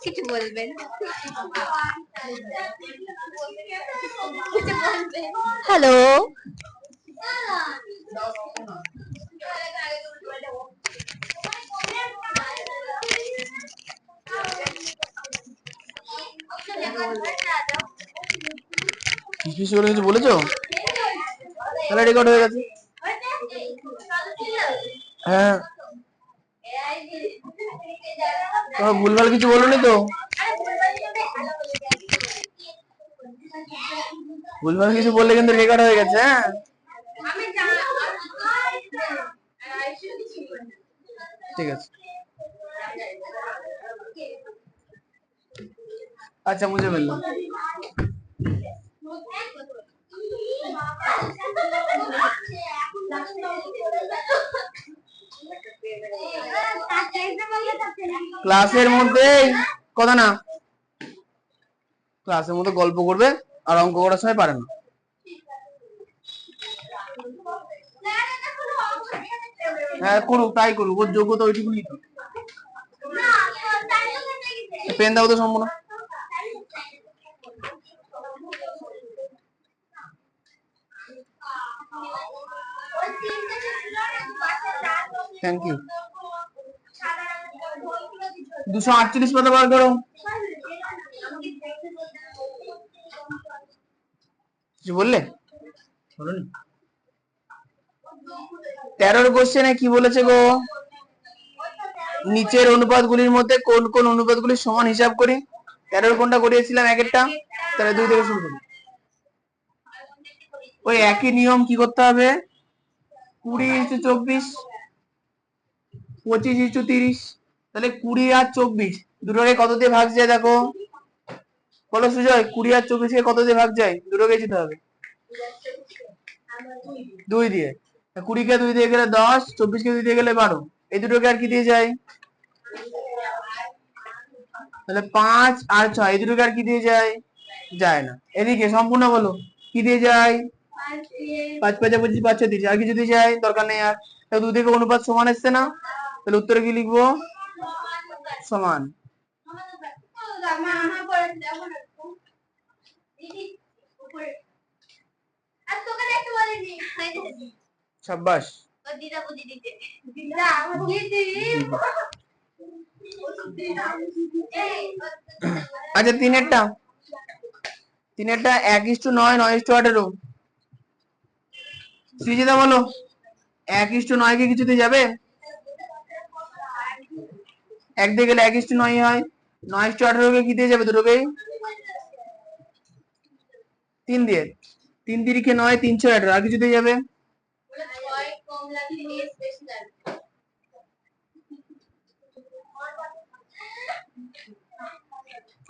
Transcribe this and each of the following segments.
কিছু বলবেন? হ্যালো, কিছু কিছু বলেছো? তাহলে রেকর্ড হয়ে গেছে। হ্যাঁ, তোমার ভুলভাল কিছু বলোনি তো? ভুলভাল কিছু বললে কিন্তু রেকর্ড হয়ে গেছে। হ্যাঁ, ঠিক আছে। আচ্ছা, বুঝে ফেললাম। ক্লাসের মধ্যে কথা না, ক্লাসের মধ্যে গল্প করবে আর অঙ্ক করার সময় পারে না। হ্যাঁ, করুক, তাই করুক, ওর যোগ্যতা ওইটুকুনি তো। পেন দাও তো সম্পূর্ণ। Thank you. 248 পাতা বার করো। কিছু বললে? 13 কোশ্চেনে কি বলেছে গো? নিচের অনুপাতগুলির মধ্যে কোন কোন অনুপাতগুলি সমান হিসাব করি। 13 কোনটা করিয়েছিলাম? এক একটা। তাহলে 2 থেকে শুরু করি। ওই একই নিয়ম কি করতে হবে? 20:24, 25:30। তাহলে 20 আর 24 দুটোকে কত দিয়ে ভাগ যায় দেখো। বলো সুজয়, 20 আর 24 কে কত দিয়ে ভাগ যায়? দুটোকে যেতে হবে 2 দিয়ে। 20 কে 2 দিয়ে গেলে 10, 24 কে 2 দিয়ে গেলে 12। এই দুটোকে আর কি দিয়ে যায়? তাহলে 5 আর 6, এই দুটোকে আর কি দিয়ে যায়? যায় না। এদিকে সম্পূর্ণ বলো কি দিয়ে যায়? 5 5 25, 5 6 30। আর কিছু দিয়ে যায়? দরকার নেই আর। তাহলে 2 থেকে অনুপাত সমান আসছে না? তাহলে উত্তরে কি লিখবো? সমান। সাব্বাস। আচ্ছা, তিনেরটা 1:9, 9:18। সৃজিতা বলো 1:9 কে কিছুতে যাবে? 1 দিয়ে গেলে 1:9 হয়। 9:18 কে কি দিয়ে যাবে? দুটোকেই 3 দিয়ে। 3 তিরিখে 9, 3 6 18। আর কিছু দিয়ে যাবে?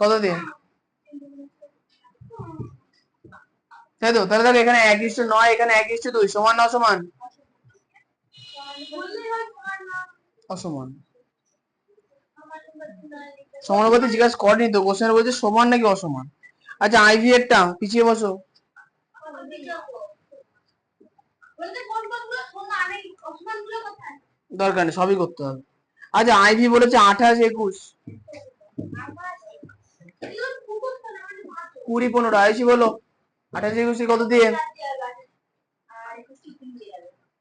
কত দিয়ে? তাই তো। তাহলে দেখো এখানে 1:9, এখানে 1:2। সমান না অসমান? অসমান। সমানুপাতি জিজ্ঞাসা করেনি তো, কোশ্চেন বলছে সমান নাকি অসমান। আচ্ছা, আইভি এরটা পিছিয়ে বসো। দরকার নেই, সবই করতে হবে। আচ্ছা, আইভি বলেছে 28 21 20 15। আইসি বলো 28 21 কত দিয়ে?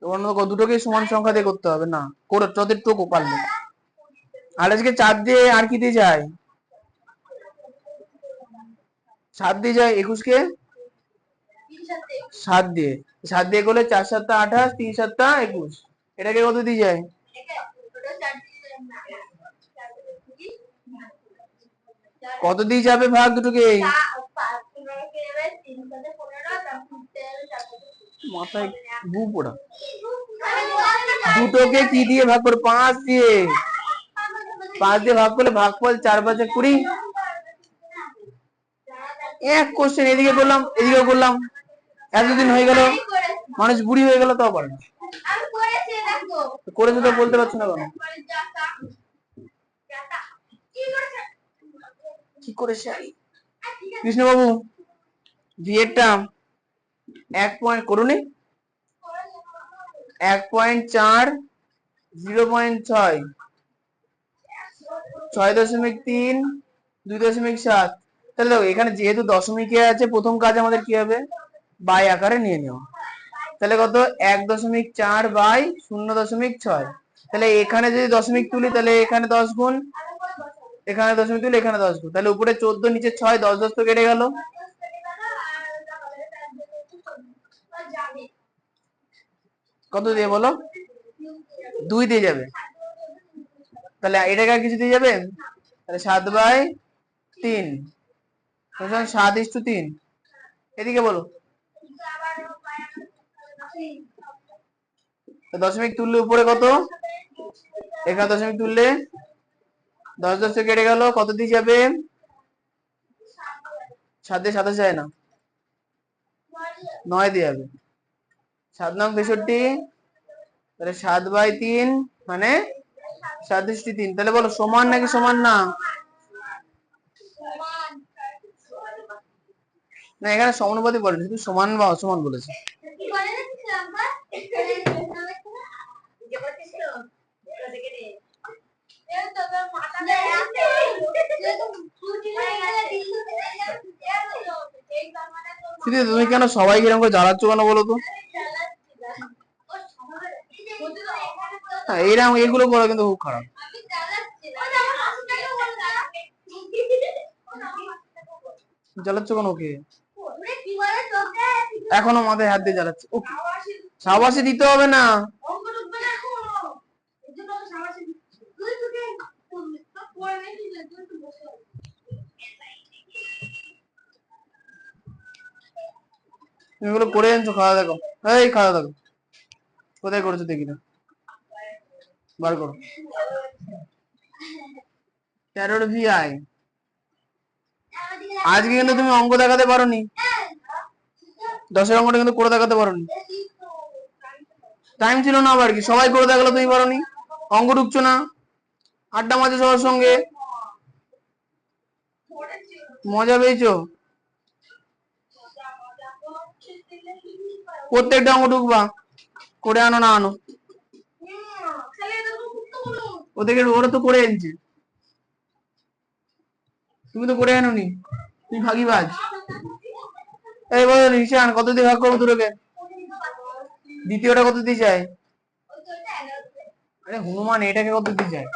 তোমার দুটোকে সমান সংখ্যা দিয়ে করতে হবে না, করে তোদের টুকু পারলে। আর আজকে 4 দিয়ে আর কি দিয়ে যায়? 7 দিয়ে যায়। 21 কে 7 দিয়ে। 7 দিয়ে করলে 4 7 28, 3 7 21। এটাকে কত দিয়ে যায়? কত দিয়ে যাবে ভাগ দুটোকে? মাথায় গু পোড়া। দুটোকে কি দিয়ে ভাগ করো? 5 দিয়ে। 5 দিয়ে ভাগ করলে ভাগফল 4 5 20। এক কোশ্চেন এদিকে করলাম এদিকে করলাম, এতদিন হয়ে গেল, মানুষ বুড়ি হয়ে গেল তাও পারে না। করেছে তো বলতে পারছো না কেন? কি করেছে কৃষ্ণবাবু? ভিএরটা 1 পয়েন্ট করুনি। 1.4, 0.6, 6.3 2.7। তাহলে দেখো এখানে যেহেতু দশমিকে আছে, প্রথম কাজ আমাদের কি হবে, বাই আকারে নিয়ে নেওয়া। তাহলে কত, 1.4 বাই 0.6। তাহলে এখানে যদি দশমিক তুলি তাহলে এখানে 10 গুণ, এখানে দশমিক তুলি এখানে 10 গুণ, তাহলে উপরে 14 নিচে 6, 10 10 তো কেটে গেল। কত দিয়ে বলো, 2 দিয়ে যাবে। তাহলে এটাকে আর কিছু দিয়ে যাবে, তাহলে 7/3, 7:3। এদিকে বলো, দশমিক তুললে উপরে কত, এখানে দশমিক তুললে 10 10 কেটে গেল, কত দিয়ে যাবে, 7 দিয়ে 27 যায় না, 9 দিয়ে যাবে। 7 9 63, তাহলে 7/3 মানে 7/3। তাহলে বলো সমান নাকি সমান না, না এখানে সমানুপাতিক বলেনি, শুধু সমান বা অসমান বলেছে। তুমি কেন সবাই কিরকম করে জ্বালাচ্ছ কেন বলো তো, এইরকম এগুলো করা কিন্তু খুব খারাপ। জ্বালাচ্ছ কেন ওকে, এখনো মাথায় হাত দিয়ে জ্বালাচ্ছে। সাবাসে দিতে হবে না, তুমি এগুলো করে আনছো, খাওয়া দেখো, এই খাওয়া দেখো কোথায় করেছো দেখি না, বার করো। 13 VI। আজকে কিন্তু তুমি অঙ্ক দেখাতে পারোনি, 10-এর অঙ্কটা কিন্তু করে দেখাতে পারোনি, টাইম ছিল না। আবার কি সবাই করে দেখালো, তুমি পারোনি, অঙ্ক ঢুকছো না, আড্ডা মাঝে সবার সঙ্গে মজা পেয়েছো, প্রত্যেকটা অঙ্ক ঢুকবা, করে আনো না আনো, ওদেরকে ওরা তো করে এনেছে, তুমি তো করে আনোনি, তুমি ভাগিবাজ। এই বলো নিশান, কত দিয়ে ভাগ করবো দুটোকে, দ্বিতীয়টা কত দিয়ে যায়, আরে হনুমান এটাকে কত দিয়ে যায়,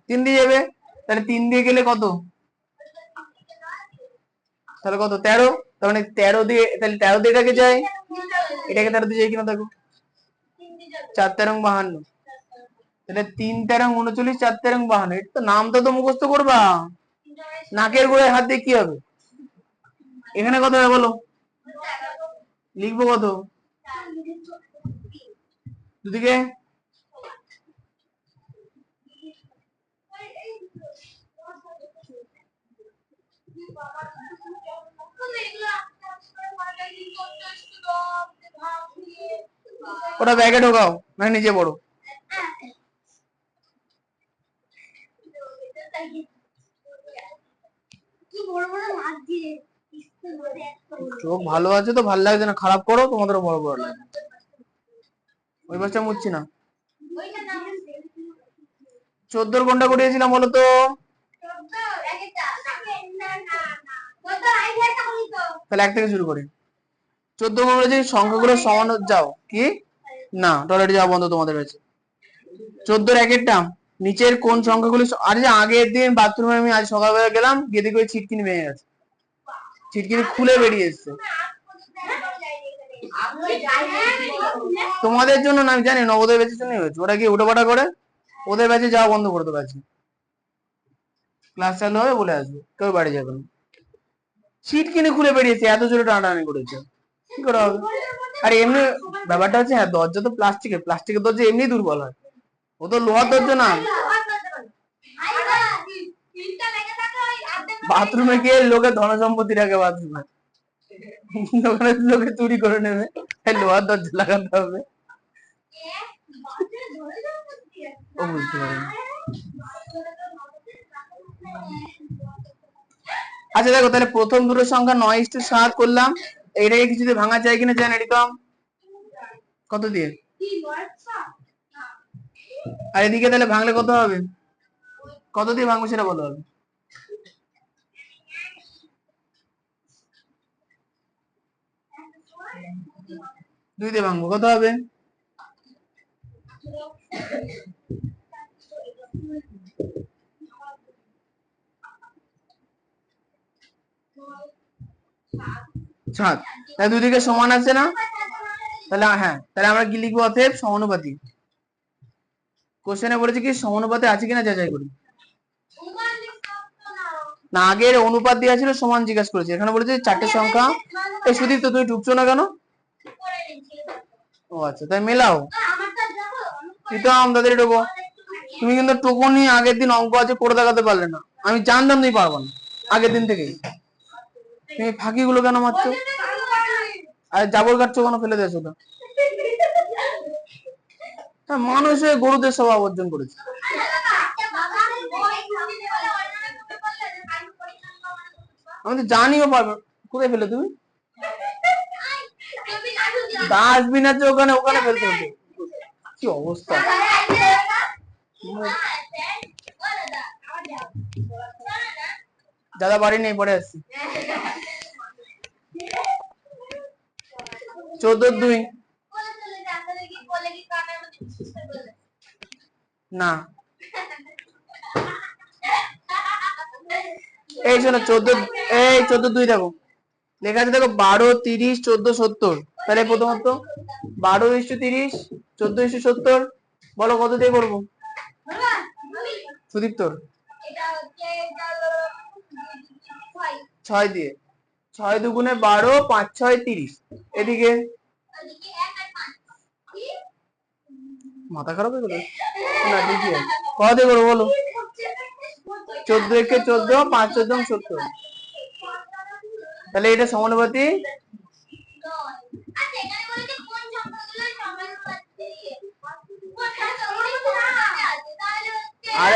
3 দিয়ে যাবে। তাহলে 3 দিয়ে গেলে কত, তাহলে কত 13, তার মানে 13 দিয়ে, তাহলে 13 দিয়ে এটাকে যায়, এটাকে 13 দিয়ে যায় কিনা দেখো, 4 13 52, তাহলে 3 13 39, 4 13 52। এটা তো নামটা তো মুখস্থ করবা, নাকের গোড়ায় হাত দিয়ে কি হবে, এখানে কত হবে বলো, লিখবো কত, দুদিকে ওটা ব্যাগে ঢোকাও, মানে নিচে পড়ো। চোখ ভালো আছে তো ভালো লাগছে না, খারাপ করো তোমাদের বড় বড় লাগে। ওই পাশটা মুছছি না। 14 কোনটা করিয়েছিলাম বলো তো, তাহলে 1 থেকে শুরু করি। 14 বলেছি সংখ্যাগুলো সমান যাও, কি না টয়লেটে যাওয়া বন্ধ তোমাদের কাছে। 14 একেরটা নিচের কোন সংখ্যাগুলি, আরে যে আগের দিন বাথরুমে আমি আজ সকালবেলা গেলাম, গিয়ে দেখি ওই ছিটকিনি ভেঙে গেছে, ছিটকিনি খুলে বেরিয়ে এসছে। তোমাদের জন্য না, আমি জানি নবোদয় ব্যাচের জন্যই হয়েছে, ওরা কি উঠোপাটা করে, ওদের ব্যাচে যাওয়া বন্ধ করে দেবো, আজকে ক্লাস চালু হবে বলে আসবে, কেউ বাড়ি যাবে না। ছিটকিনি খুলে বেরিয়েছে, এত জোরে টানাটানি করেছে, কি করা হবে। আর এমনি ব্যাপারটা হচ্ছে, হ্যাঁ দরজা তো প্লাস্টিকের, প্লাস্টিকের দরজা এমনি দুর্বল হয়, ও তো লোহার দরজা না। বাথরুমে গিয়ে লোকে ধন সম্পত্তি রাখে বাথরুমে, ওখানে লোকে চুরি করে নেবে, তাই লোহার দরজা লাগাতে হবে। ও বুঝতে পারেনি। আচ্ছা দেখো, তাহলে প্রথম দুটো সংখ্যা 9:7 করলাম, এটাকে কিছু দিয়ে ভাঙা যায় কিনা জানি, এরকম কত দিয়ে, আর এদিকে তাহলে ভাঙলে কত হবে? কত দিয়ে ভাঙবো সেটা বলো হবে। দুই দিয়ে ভাঙবো, কত হবে? সাত। তাহলে দুদিকে সমান আছে না? তাহলে হ্যাঁ, তাহলে আমরা কি লিখবো? অতএব সমানুপাতি। কোশ্চেনে বলেছে কি সমানুপাতে আছে কিনা যাচাই করি। না, আগের অনুপাত দেওয়া ছিল, সমান জিজ্ঞাসা করেছে। এখানে বলেছে চারটে সংখ্যা। এই সুদীপ, তো তুমি ঢুকছো না কেন? ও আচ্ছা, তাই মেলাও। প্রীতম তাদের ঢোকো। তুমি কিন্তু টুকুনি আগের দিন অঙ্ক আছে করে দেখাতে পারলে না। আমি জানতাম তুমি পারবো না আগের দিন থেকেই। তুমি ফাঁকি গুলো কেন মারছো? আর জাবর কাটছো কেন? ফেলে দিয়েছো তো। মানুষ হয়ে গরুদের স্বভাব অর্জন করেছে। আমি তো জানিও পারবো। কোথায় ফেলে তুমি? ডাস্টবিন আছে ওখানে, ওখানে ফেলতে হবে। কি অবস্থা! দাদা বাড়ি নেই, পরে আসছি। 14-2 না। এই শোনো 14, এই 14-2 দেখো লেখা আছে, দেখো 12, 30, 14, 70। তাহলে প্রথমত 12:30, 14:70। বলো কত দিয়ে করবো? সুদীপ তোর 6 দিয়ে। 6 দুগুণে 12, 5 6 30। এদিকে মাথা খারাপ হয়ে গেল না? ঠিকই আছে। কত দিয়ে করবো বলো? 14 একে 14, 5 14 70। তাহলে এটা সমানুপাতি। আর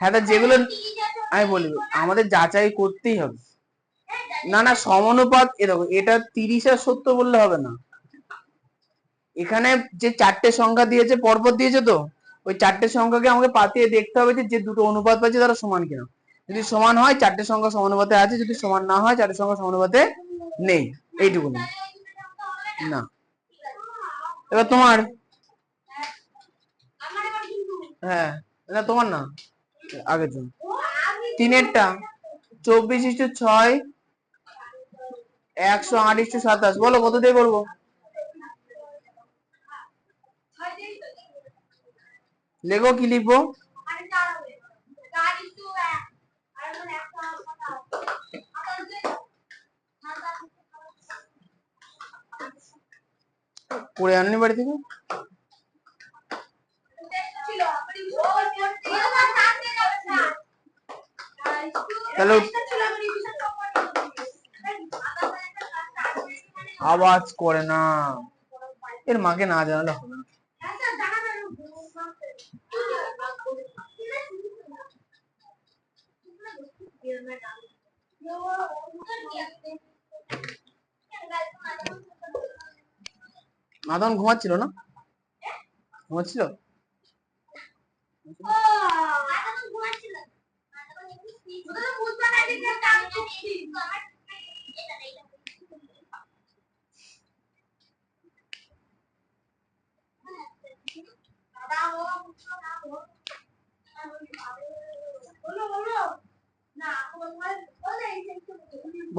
হ্যাঁ, যেগুলো আমি বলি আমাদের যাচাই করতেই হবে। না না, সমানুপাত এরকম, এটা 30 আর 70 বললে হবে না। এখানে যে চারটে সংখ্যা দিয়েছে পরপর দিয়েছে, তো ওই চারটে সংখ্যাকে আমাকে পাতিয়ে দেখতে হবে যে দুটো অনুপাত পাচ্ছে তারা সমান কিনা। যদি সমান হয় চারটে সংখ্যা সমানুপাতে আছে, যদি সমান না হয় চারটে সংখ্যা সমানুপাতে নেই। এইটুকু না। এবার তোমার, হ্যাঁ না তোমার না, আগের জন্য 3-এরটা 24:6, 108:27। বলো কত দিয়ে করবো? লেখো, কি লিখবো? পড়ে আননি বাড়ি থেকে? তাহলে আওয়াজ করে না, এর মাকে না জানালে হবে না। মাদন ঘুমাচ্ছিল না? ঘুমাচ্ছিল?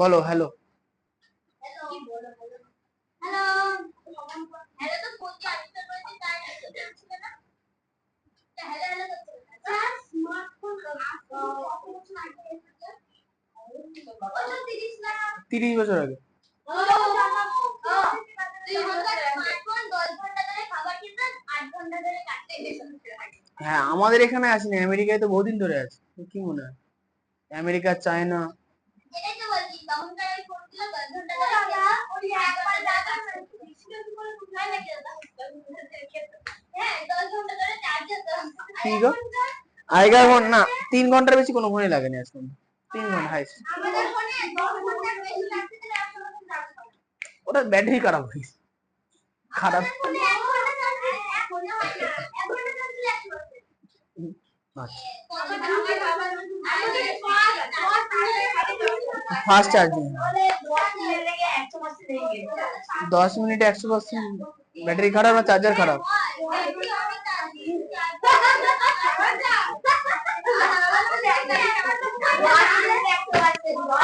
বলো হ্যালো। তিরিশ বছর আগে। হ্যাঁ, আমাদের এখানে আসেনি, আমেরিকায় তো বহুদিন ধরে আছে। কি মনে হয় আমেরিকা, চায়না? ঠিক আগেকার ফোন না 3 ঘন্টার বেশি কোনো ফোনই লাগেনি আজকাল। 3 ঘন্টা হাইস্ট। ওটা ব্যাটারি খারাপ হয়েছে। খারাপ ফাস্ট চার্জিং 10 মিনিটে 100%। ব্যাটারি খারাপ না চার্জার খারাপ?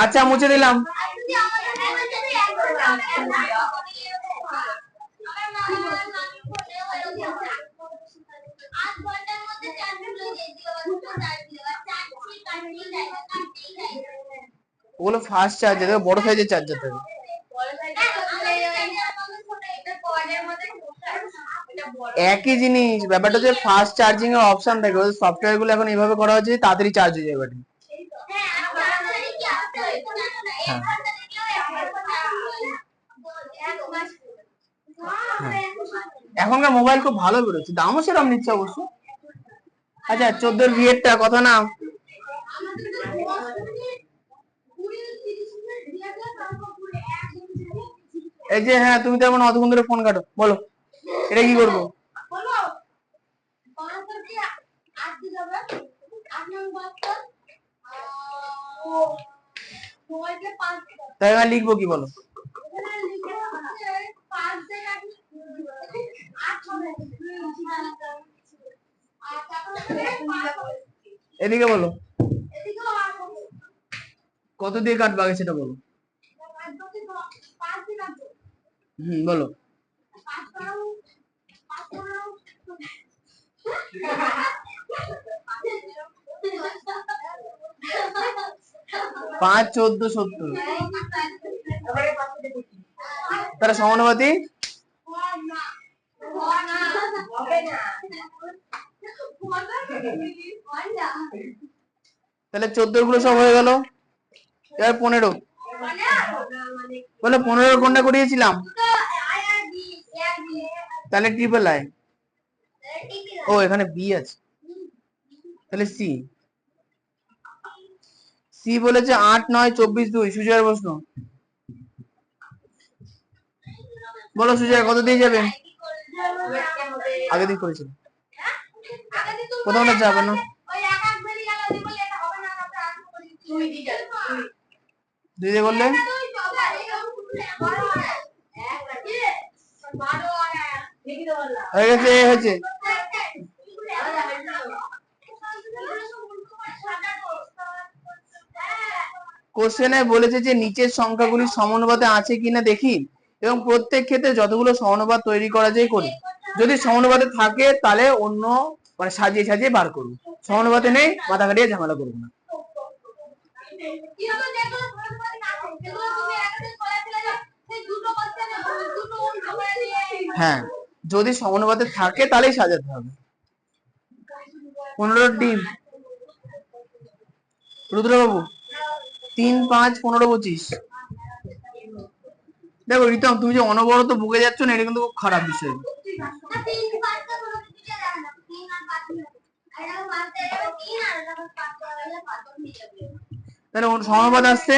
আচ্ছা মুছে দিলাম। ওগুলো ফাস্ট চার্জার, বড় সাইজের চার্জার থাকে। একই জিনিস, ব্যাপারটা হচ্ছে ফাস্ট চার্জিং এর অপশন থাকে, ওই সফটওয়্যার গুলো এখন এইভাবে করা হয়েছে তাড়াতাড়ি চার্জ হয়ে যায় ব্যাটারি। এখনকার মোবাইল খুব ভালো বেরোচ্ছে, দামও সেরকম নিচ্ছে অবশ্য। আচ্ছা 14 বিয়েরটা কথা না, এই যে হ্যাঁ তুমি তো এখন অতক্ষণ ধরে ফোন কাটো, বলো এটা কি করবো? তাই আমি লিখবো কি বলো? এদিকে বলো কত দিয়ে কাটবো আগে সেটা বলো। বলো। পাঁচ 14 70 তারা সমানুপাতি। তাহলে 14 গুলো সব হয়ে গেল। এবার 15 বলে 15 কোনটা করিয়েছিলাম? তাহলে ট্রিপল আই। ও এখানে বি আছে, তাহলে সি। সি বলেছে 8 9 24 2। সুজয়ের প্রশ্ন, বলো সুজয় কত দিয়ে যাবেন? আগে দিন করেছিল, প্রথমটা যাবে না। দুই দিয়ে করলে হয়ে গেছে, হয়েছে। কোশ্চেনে বলেছে যে নিচের সংখ্যাগুলি সমানুপাতে আছে কিনা দেখি এবং প্রত্যেক ক্ষেত্রে যতগুলো সমানুপাত তৈরি করা যায় করি। যদি সমানুপাতে থাকে তাহলে অন্য মানে সাজিয়ে সাজিয়ে বার করবো, সমানুপাতে নেই মাথা কাটিয়ে ঝামেলা করবো না। হ্যাঁ যদি সমানুপাতে থাকে তাহলেই সাজাতে হবে। 15 ডিম রুদ্রবাবু 3 5 15 25। দেখো রিতম তুমি যে অনবরত বুকে যাচ্ছ না, এটা কিন্তু খুব খারাপ বিষয়। তাহলে সমানুপাত আসছে,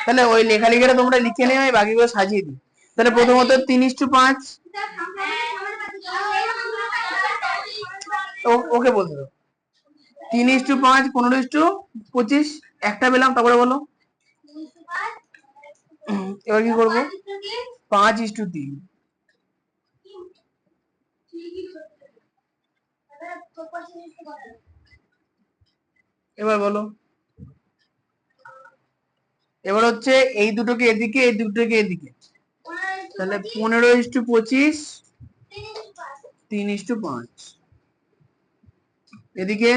তাহলে ওই লেখালেখিটা তোমরা লিখে নিও, আমি বাকিগুলো সাজিয়ে দিই। তাহলে প্রথমত 3:5 ওকে বলতে দাও। 3:5 15:25 একটা পেলাম, তারপরে বলো এবার কি করবো? 5:3। এবার বলো, এবার হচ্ছে এই দুটোকে এদিকে, এই দুটোকে এদিকে, তাহলে 15:25 3:5 এদিকে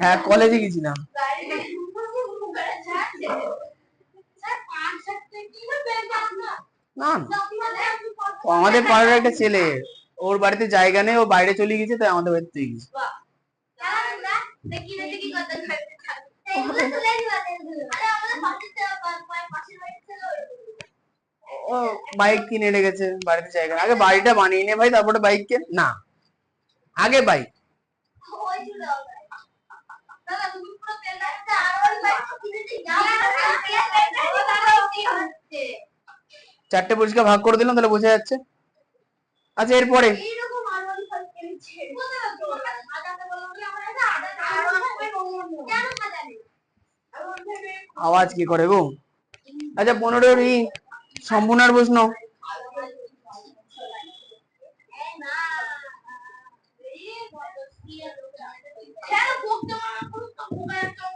হ্যাঁ কলেজে গেছিলাম। না না, আমাদের পাড়ার একটা ছেলে, ওর বাড়িতে জায়গা নেই, ও বাইরে চলে গেছে, তাই আমাদের বাড়িতে তুই গেছে। ও বাইক কিনে রেখেছে, বাড়িতে জায়গা নেই। আগে বাড়িটা বানিয়ে নে ভাই, তারপরে বাইক কেন না, আগে বাইক। চারটে পরিষ্কার ভাগ করে দিলাম, তাহলে বোঝা যাচ্ছে। আচ্ছা এরপরে আওয়াজ কি করে গো? আচ্ছা 15 সম্পূর্ণার প্রশ্ন।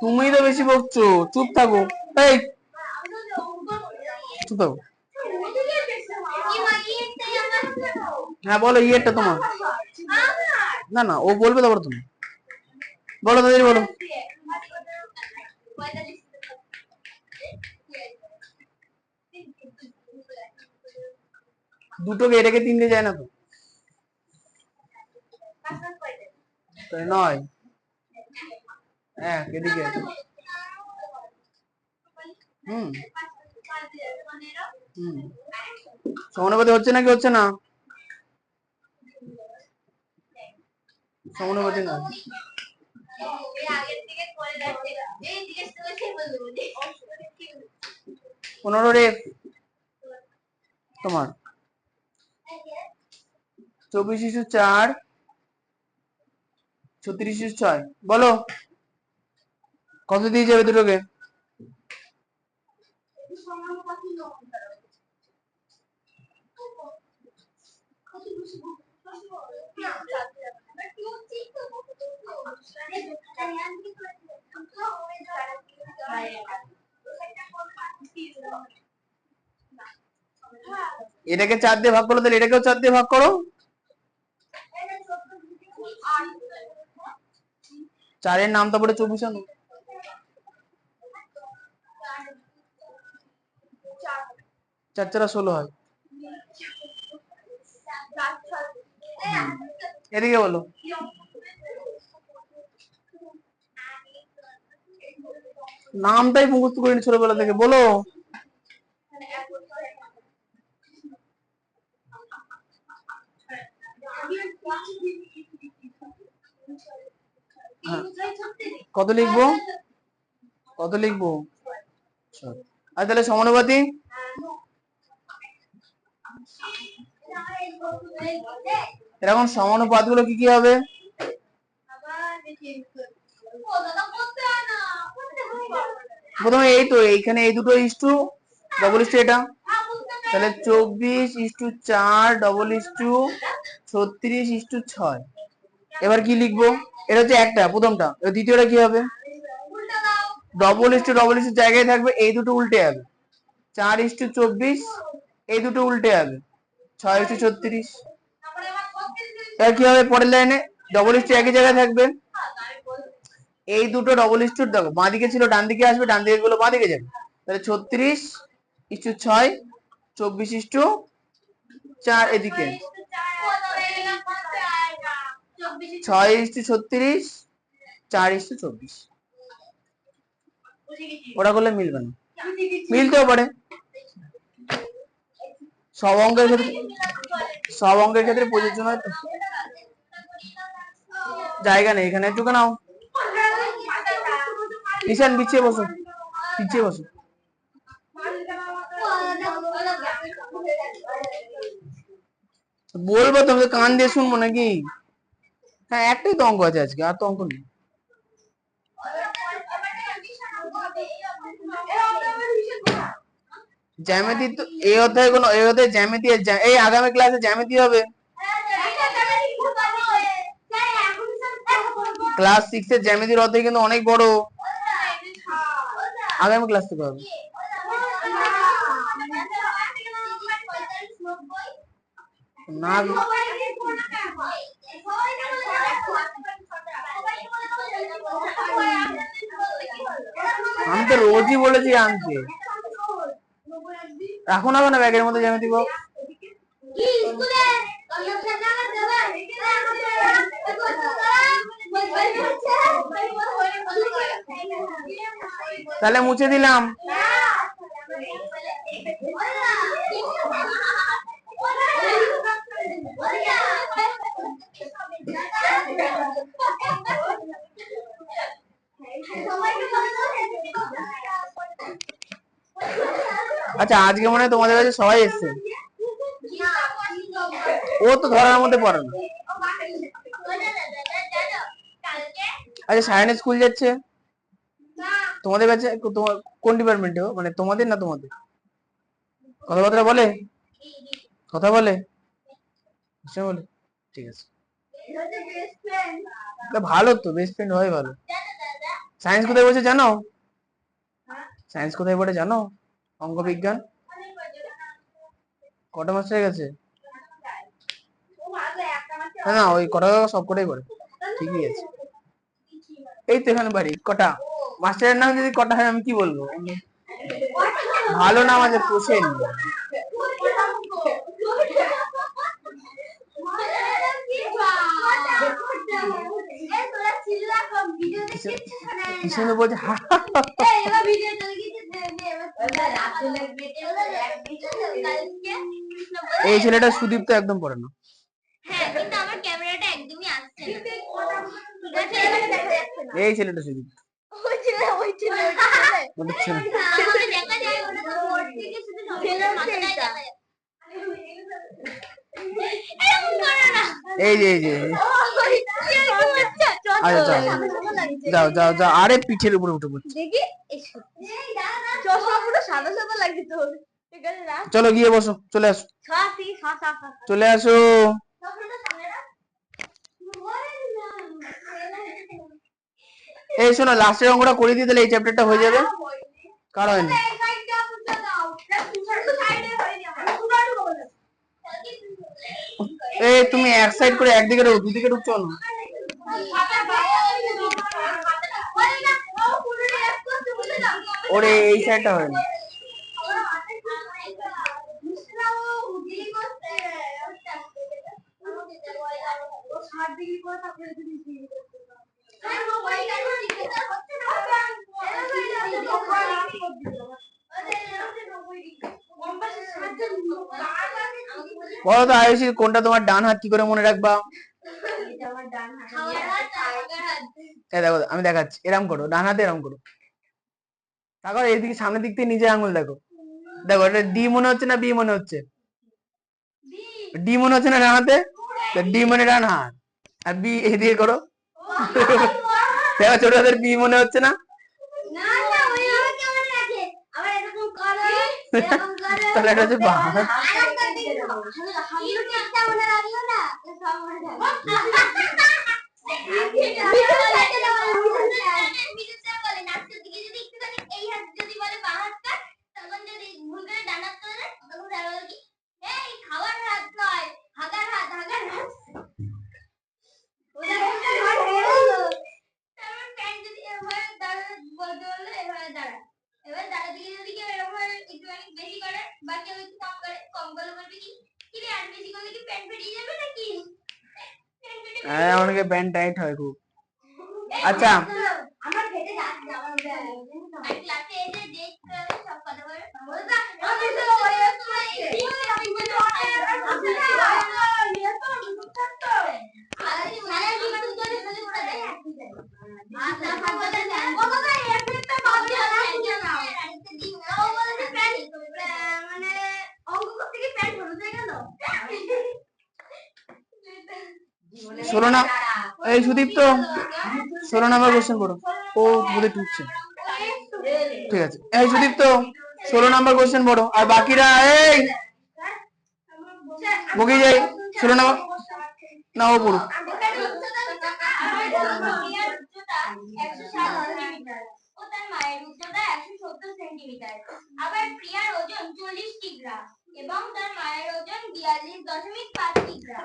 তুমি তো বেশি বকছো, চুপ থাকো। এই চুপ থাকো। হ্যাঁ বলো, ইয়েরটা তোমার। না না, ও বলবে, তারপর তুমি বলো, তাদের বলো। দুটোকে এটাকে তিনটে যায় না তো, তাই নয়। হ্যাঁ এদিকে। হুম হুম, সমানুপাতি হচ্ছে নাকি হচ্ছে না? সমানুপাতি না। 15 তোমার 24 × 4 36 × 6, বলো কত দিয়ে যাবে দুটোকে? এটাকে 4 দিয়ে ভাগ করো, তাহলে এটাকেও 4 দিয়ে ভাগ করো। 4-এর নাম তারপরে 24 আনো। 4 × 4 = 16 হয়। এদিকে বলো। নামটাই মুখস্থ করে নি ছোটবেলা থেকে, বলো। কত লিখবো, কত লিখবো? আর তাহলে সমানুপাতি এরকম সমানুপাত গুলো কি কি হবে? প্রথমে এই তো এইখানে এই দুটো ইস্টু ডবল ইস্টু, এটা তাহলে 24 × 4 ডবল ইস্টু 36 × 6। এবার কি লিখবো? এটা হচ্ছে একটা, প্রথমটা। দ্বিতীয়টা কি হবে? ডবল ইস্টু জায়গায় থাকবে, এই দুটো উল্টে যাবে। 4:24 এই দুটো উল্টে যাবে, 6:36। তাহলে কি হবে? পরের লাইনে ডবল ইস্টু একই জায়গায় থাকবে, এই দুটো ডবল ইস্টুর দেখো বাঁ দিকে ছিল ডান দিকে আসবে, ডান দিকে গুলো বাঁ দিকে যাবে। তাহলে 36:6 24:4 এদিকে 6:36 4:24। ওটা করলে মিলবে না, মিলতেও পারে। সব অঙ্কের ক্ষেত্রে প্রযোজ্য নয় তো। জায়গা নেই এখানে, একটু নাও। ঈশান পিছিয়ে বসো, পিছিয়ে বসো। বলবো তুমি কান দিয়ে শুনবো নাকি? হ্যাঁ একটাই তো অঙ্ক আছে আজকে, আর তো অঙ্ক নেই। জ্যামিতি তো এই অধ্যায় জ্যামিতি, এই আগামী ক্লাসে জ্যামিতি হবে। ক্লাস 6 এর জ্যামিতির অধ্যায় কিন্তু অনেক বড়, আগামী ক্লাস থেকে হবে। না আমি তো রোজই বলেছি আনতে। রাখো না কেন ব্যাগের মধ্যে জ্যামিতি বক্স? তাহলে মুছে দিলাম। আচ্ছা আজকে মনে হয় তোমাদের কাছে সবাই এসছে। ও তো ধরার মধ্যে পড়ে না। আচ্ছা সায়নের স্কুল যাচ্ছে, তোমাদের কাছে কোন ডিপার্টমেন্টে? মানে তোমাদের না তোমাদের? কথাবার্তা বলে? কথা বলে? বলে? ঠিক আছে, ভালো তো, বেস্ট ফ্রেন্ড হয় ভালো। সায়েন্স কোথায় বলছে জানো? সায়েন্স কোথায় পড়ে জানো? অঙ্ক বিজ্ঞান। কটা মাস্টার হয়ে গেছে? না ওই কটা সব কটাই করে, ঠিকই আছে। এই তো এখানে বাড়ি। কটা মাস্টারের নাম যদি কটা হয় আমি কি বলবো? ভালো নাম আছে, পোষেন। কিষেন্দ্র বলছে এই ছেলেটা সুদীপ তো একদম পড়ে না। এই ছেলেটা সুদীপ। এই যে আচ্ছা যাও যাও যাও, আরে পিঠের উপরে উঠে পড়ছে। চলো গিয়ে বসো, চলে আসো, চলে আসো। এই শোনো, লাস্টের অঙ্কটা করে দিয়ে তাহলে এই চ্যাপ্টারটা হয়ে যাবে। কার হয়নি? এই তুমি এক সাইড করে একদিকে ঢুকো, দুদিকে ঢুকছো না। ওরে এই সাইডটা হয়নি। বলো তো আয়ুষী, কোনটা তোমার ডান হাত, কি করে মনে রাখবা? দেখো আমি দেখাচ্ছি, এরম করো, ডান হাতে এরম করো। তারপর এইদিকে সামনের দিক থেকে নিজের আঙুল দেখো, দেখো এটা ডি মনে হচ্ছে না বি মনে হচ্ছে? ডি মনে হচ্ছে না ডান হাতে? ডি মানে ডান হাত, আর বি এদিকে করো। দেখো ছোট হাতের বি মনে হচ্ছে না? তাহলে এটা হচ্ছে বাঁ হাত। অনেকে প্যান্ট টাইট হয় খুব। আচ্ছা ষোলো না, এই সুদীপ তো 16 নাম্বার কোশ্চেন করো। ও বোধহয় টুকছে, ঠিক আছে। এই সুদীপ তো 16 নাম্বার কোশ্চেন পড়ো, আর বাকিরা এই বকি যাই 16 নাম্বার না, ও পড়ুক। আবার প্রিয়ার ওজন 40 কিগ্রা এবং তার মায়ের ওজন 42.5 কিগ্রা।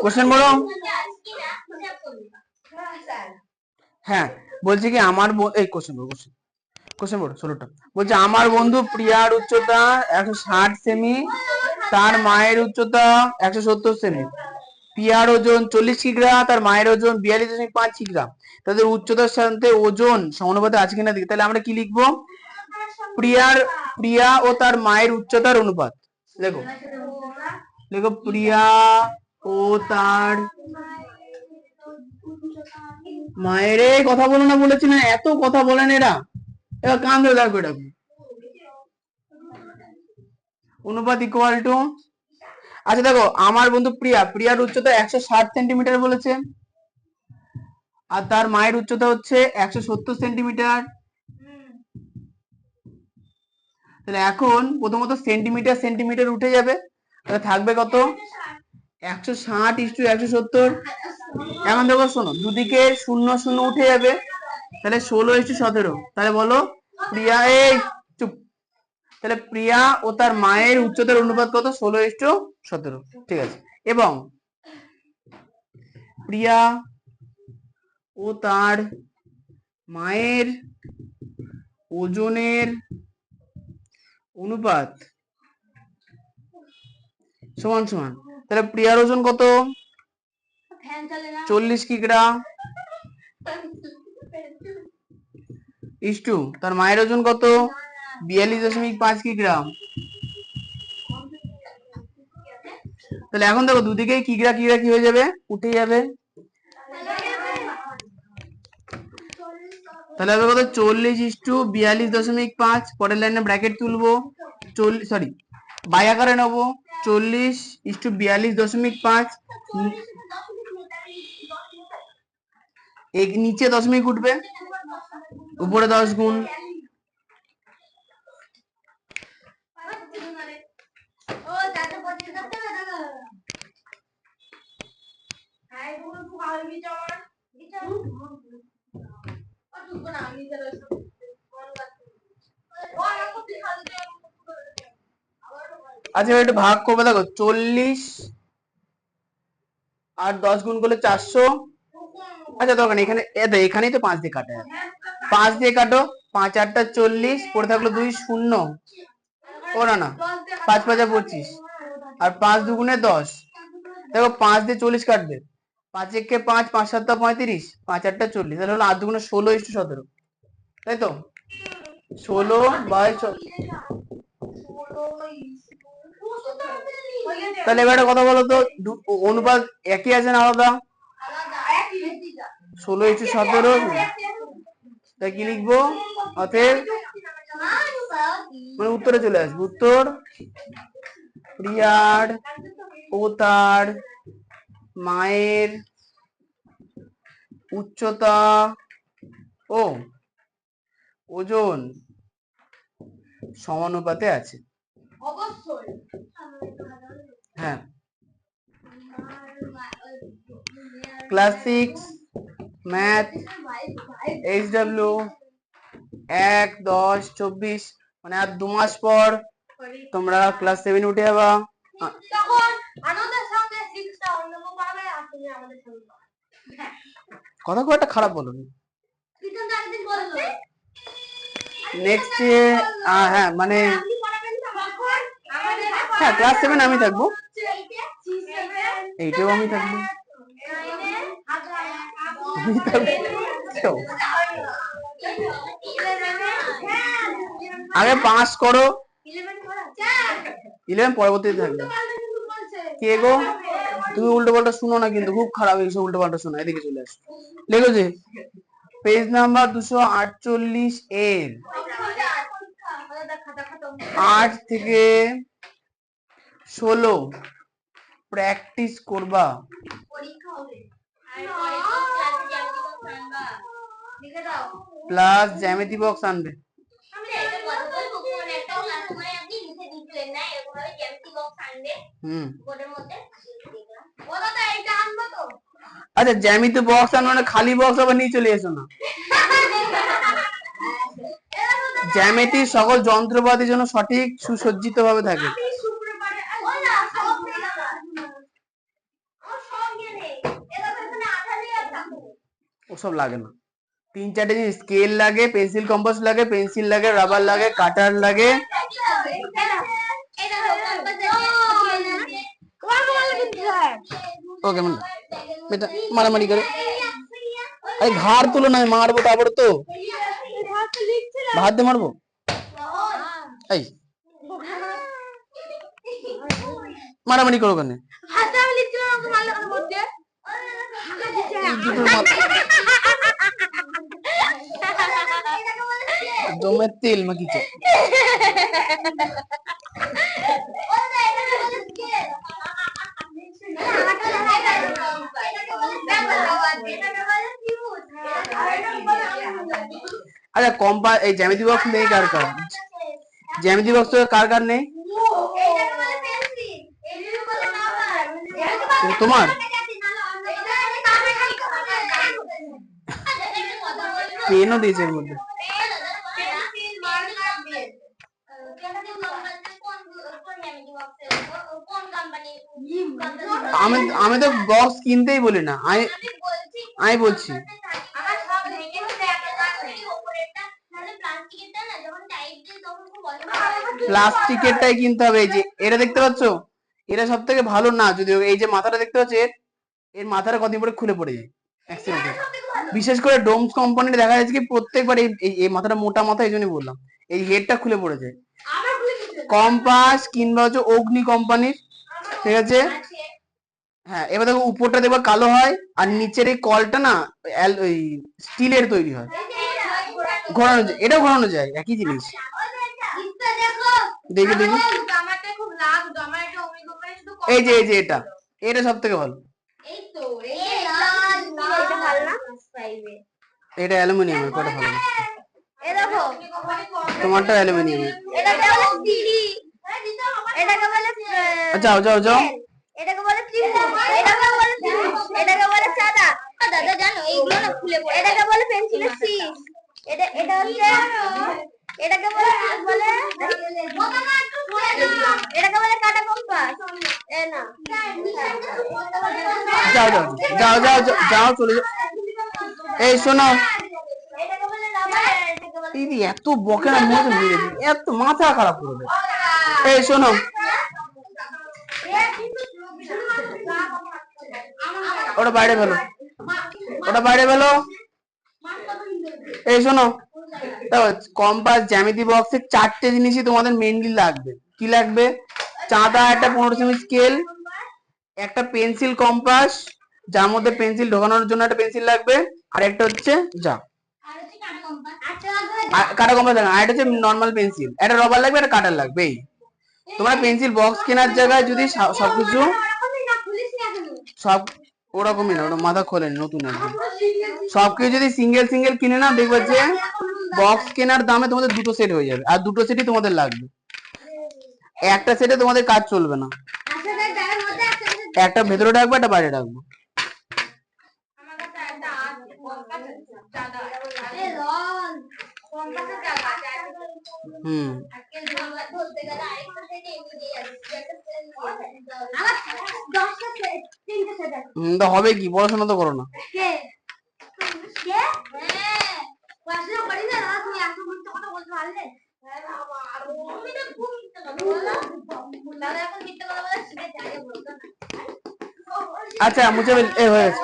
কোশ্চেন বলো। হ্যাঁ বলছি কি আমার এই কোশ্চেন বলো, কোশ্চেন কোশ্চেন বোর্ড 16টা বলছে আমার বন্ধু প্রিয়ার উচ্চতা 160 সেমি, তার মায়ের উচ্চতা 170 সেমি, প্রিয়ার ওজন 40 কিগ্রা, তার মায়ের ওজন 42.5 কিগ্রা, তাদের উচ্চতার সাথে ওজন সমানুপাতে আছে কিনা দেখি। তাহলে আমরা কি লিখবো? প্রিয়া ও তার মায়ের উচ্চতার অনুপাত। দেখো দেখো প্রিয়া ও তার মায়ের, কথা বলো না বলেছি না, এত কথা বলেন এরা। এবার কান ধরে দেখো এটা অনুপাত ইকুয়াল টু, আচ্ছা দেখো আমার বন্ধু প্রিয়ার উচ্চতা 160 সেন্টিমিটার বলেছে, আর তার মায়ের উচ্চতা হচ্ছে 170 সেন্টিমিটার। তাহলে এখন প্রথমত সেন্টিমিটার সেন্টিমিটার উঠে যাবে, তাহলে থাকবে কত? 160:170। এখন দেখো শোনো, দুদিকে 0 0 উঠে যাবে, তাহলে 16:17। তাহলে বলো প্রিয়া, এই চুপ, তাহলে প্রিয়া ও তার মায়ের উচ্চতার অনুপাত কত? 16:17। ঠিক আছে, এবং প্রিয়া ও তার মায়ের ওজনের অনুপাত সমান সমান, তাহলে প্রিয়ার ওজন কত? 40 কিগ্রা, ইস্টু তার মায়ের ওজন কত? 42.5 কিগ্রা। তাহলে এখন দেখো দুদিকে কিগ্রা কিগ্রা কি হয়ে যাবে? উঠে যাবে। তাহলে হবে কত? 40:42.5। পরের লাইনে ব্র্যাকেট তুলবো, সরি বাই আকারে নেবো, 40:42.5। নিচে দশমিক উঠবে, উপরে 10 গুণ। আচ্ছা একটু ভাগ করবে, দেখো 40 আর 10 গুণ করলে 400। আচ্ছা দরকার এখানে এখানেই তো 5 দিয়ে কাটা যাবে, 5 দিয়ে কাটো, 5 আর 40, পড়ে থাকলো 2 0, ও না 5 5 25, আর 5 2 10। দেখো 5 দিয়ে 40 কাটবে, 5 1 5, 5 7 35, 5 8 40, তাহলে হলো 8 2 16:17, তাই তো? 16/16। তাহলে এবার কথা বলো তো, অনুপাত একই আছে না আলাদা? 16:17। তাই কি লিখবো? অতএব মানে উত্তরে চলে আসবে, উত্তর প্রিয়ার ও তার মায়ের উচ্চতা ও ওজন সমানুপাতে আছে। হ্যাঁ, ক্লাস 6 ম্যাথ HW 1-10-24, মানে আর 2 মাস পর তোমরা ক্লাস 7 উঠে যাবা। কথা খুব একটা খারাপ বলো। নেক্সট হ্যাঁ মানে হ্যাঁ ক্লাস 7 আমি থাকবো, 8এও আমি থাকবো। আগে পাস করো, 11 পরবর্তীতে থাকবে। কে গো তুমি উল্টো পাল্টা শুনো না, কিন্তু খুব খারাপ এইসব উল্টো পাল্টা শোনা। এদিকে চলে আসো, লেখো যে পেজ নাম্বার 248 এর 8 থেকে 16 প্র্যাকটিস করবা। প্লাস জ্যামিতি বক্স আনবে। আচ্ছা জ্যামিতি বক্স আনবে মানে খালি বক্স আবার নিয়ে চলে এসো না। জ্যামিতি সকল যন্ত্রপাতি যেন সঠিক সুসজ্জিত ভাবে থাকে। ওসব লাগে না, তিন চারটে জিনিস, স্কেল লাগে, পেন্সিল কম্পাস লাগে, পেন্সিল লাগে, রাবার লাগে, কাটার লাগে। ওকে বেটা মারামারি করে, আরে ঘাড় তুলো না, মারবো তারপরে তো ভাত দিয়ে মারবো। এই মারামারি করো কেন? দমে তেল মাখিছে। আচ্ছা কম্পাস, এই জ্যামিতি বক্স নেই কার কার? জ্যামিতি বক্স কার কার নেই? তোমার পেনও দিয়েছে এর মধ্যে। আমি তো বক্স কিনতেই বলি না, আমি বলছি প্লাস্টিকেরটাই কিনতে হবে। এই যে এটা দেখতে পাচ্ছ, এটা সব থেকে ভালো না যদিও। এই যে মাথাটা দেখতে পাচ্ছ, এর মাথাটা কতদিন পরে খুলে পড়ে যায় অ্যাক্সিডেন্টে। বিশেষ করে ডোমস কোম্পানির দেখা যাচ্ছে কি প্রত্যেকবার এই মাথাটা মোটা মাথা, এই জন্যই বললাম, এই হেডটা খুলে পড়ে যায়। কম্পাস কিংবা হচ্ছে অগ্নি কোম্পানির, ঠিক আছে? হ্যাঁ, এবার দেখো উপরটা দেখবা কালো হয়, আর নিচের এই কলটা না ওই স্টিলের তৈরি হয়, ঘোরানো যায়, এটাও ঘোরানো যায়, একই জিনিস। দেখি দেখি, এই যে এটা, এটা সব থেকে ভালো। এটা অ্যালুমিনিয়ামের, কোটা ভালো না? তোমারটা অ্যালুমিনিয়ামের। যাও যাও যাও। এটাকে বলে চাঁদা। দাদা জানো এইগুলো না খুলে পড়ে। এটাকে বলে পেন্সিলের শীষ। এটা হচ্ছে, এটাকে বলে এটাকে বলে কাটা কম্পাস। এ না, যাও যাও যাও যাও যাও চলে যাও। এই শোনো, দিদি এত বকে না, মনে মেরে দিই, এত মাথা খারাপ করে দেয়। এই শোনো, ওটা বাইরে ফেলো, ওটা বাইরে ফেলো। এই শোনো, কম্পাস জ্যামিতি বক্সে চারটে জিনিসই তোমাদের মেইনলি লাগবে। কি লাগবে? চাঁদা, একটা 15 সেমি স্কেল, একটা পেন্সিল কম্পাস যার মধ্যে পেন্সিল ঢোকানোর জন্য একটা পেন্সিল লাগবে, আর একটা হচ্ছে কাটা কম্পাস লাগবে, আর একটা হচ্ছে নর্মাল পেন্সিল, একটা রবার লাগবে, একটা কাটার লাগবে। তোমরা পেন্সিল বক্স কেনার জায়গায় যদি সবকিছু সব ওরকমই না, ওটা মাথা খোলেন নতুন একদম, সবকিছু যদি সিঙ্গেল সিঙ্গেল কিনে না, দেখবে যে বক্স কেনার দামে তোমাদের দুটো সেট হয়ে যাবে, আর দুটো সেটই তোমাদের লাগবে। একটা সেটে তোমাদের কাজ চলবে না, একটা ভেতরে রাখবো, একটা বাইরে রাখবো। হবে কি, পড়াশোনা তো করো না। আচ্ছা মুছে হয়ে গেছে।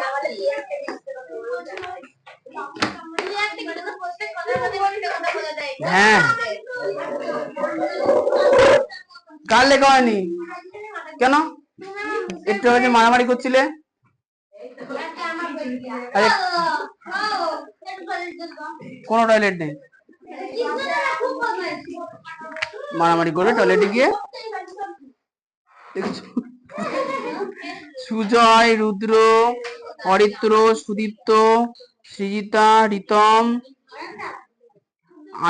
হ্যাঁ, কার লেখা হয়নি কেন? একটু আগে মারামারি করছিলে, কোন টয়লেট নেই, মারামারি করে টয়লেটে গিয়ে। সুজয়, রুদ্র, অরিত্র, সুদীপ্ত, সৃজিতা, রিতম,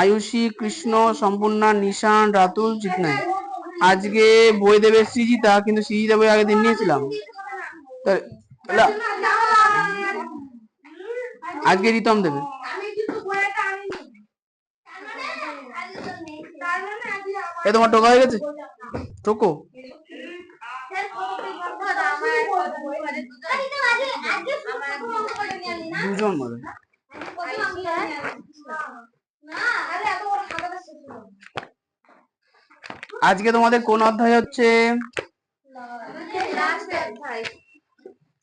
আয়ুষী, কৃষ্ণ, সম্পূর্ণা, নিশান, রাতুল, জিতনাই। আজকে বই দেবে সৃজিতা, কিন্তু সৃজিতা বই আগের দিন নিয়েছিলাম, আজকে রিতম দেবে। এ তোমার টোকা হয়ে গেছে, টোকো দুজন মনে আজকে তোমাদের কোন অধ্যায় হচ্ছে?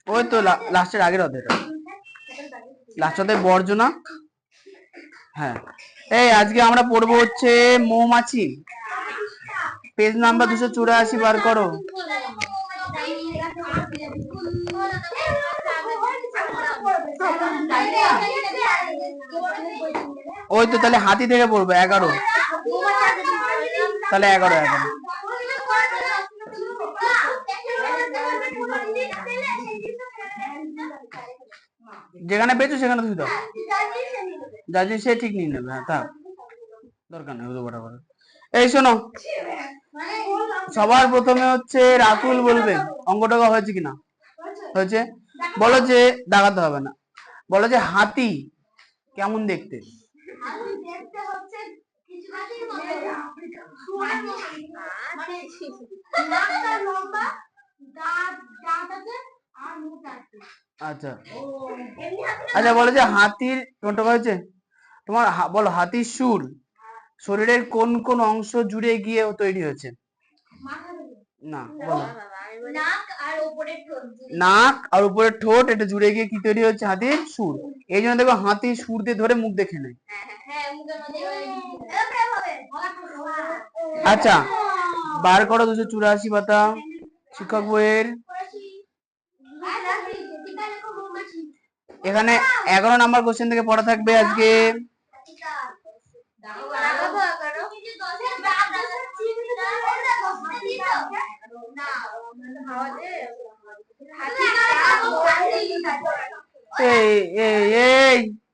ওই তো লাস্টের আগের অধ্যায়টা, লাস্ট অধ্যায় বর্জনা। হ্যাঁ, এই আজকে আমরা পড়বো হচ্ছে মৌমাছি। পেজ নাম্বার 284 বার করো। ওই তো, তাহলে হাতি থেকে পড়বো 11, তাহলে 11। যেখানে পেয়েছো সেখানে তুমি দাও, যার সে ঠিক নিয়ে নেবে। হ্যাঁ, থাক, দরকার নেই ওদের বরাবর। এই শোনো, সবার প্রথমে হচ্ছে রাতুল বলবে অঙ্কটা হয়েছে কিনা। হয়েছে? বলো যে, দাগাতে হবে না, বলো যে হাতি কেমন দেখতে? আচ্ছা আচ্ছা, বলো যে হাতির কোনটা হয়েছে তোমার, বলো হাতির সুর শরীরের কোন কোন অংশ জুড়ে গিয়ে তৈরি হয়েছে? না, বলো। নাক আর উপরের ঠোঁট, এটা জুড়ে গিয়ে কি তৈরি হচ্ছে? হাতির সুর। এই জন্য দেখো হাতির সুর দিয়ে ধরে মুখ দেখে নেয়। আচ্ছা, বার করো 284 পাতা শিক্ষক বইয়ের। এখানে 11 নাম্বার কোশ্চেন থেকে পড়া থাকবে আজকে।